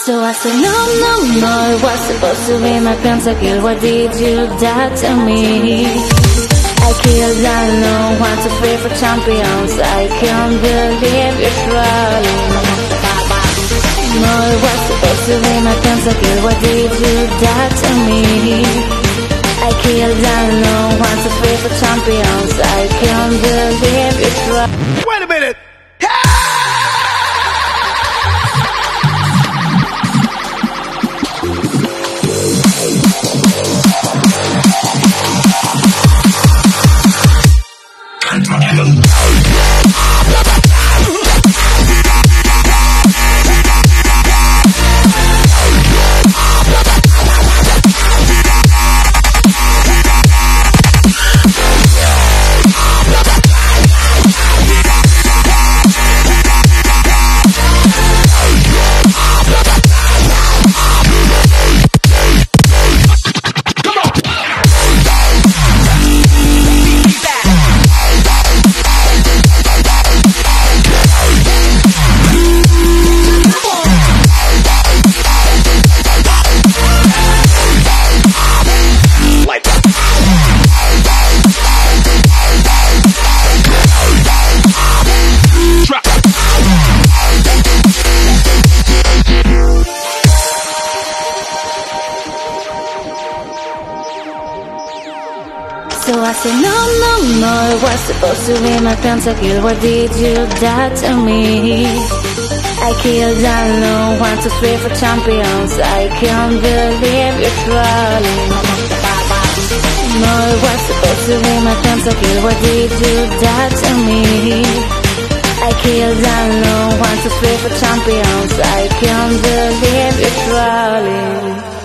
So I said, no, no, no, it was supposed to be my pentakill. Why did you die to me? I killed unknown, 1, 2, 3 for champions. I can't believe you're trolling. No, it was supposed to be my pentakill. Why did you die to me? I killed unknown, 1, 2, 3 for champions. I can't believe you're trolling. Wait a minute! So I said, no, no, no, it was supposed to be my pentakill. Why did you die to me? I killed unknown, 1, 2, 3 for champions. I can't believe you're trolling. No, it was supposed to be my pentakill. Why did you die to me? I killed unknown, 1, 2, 3 for champions. I can't believe you're trolling.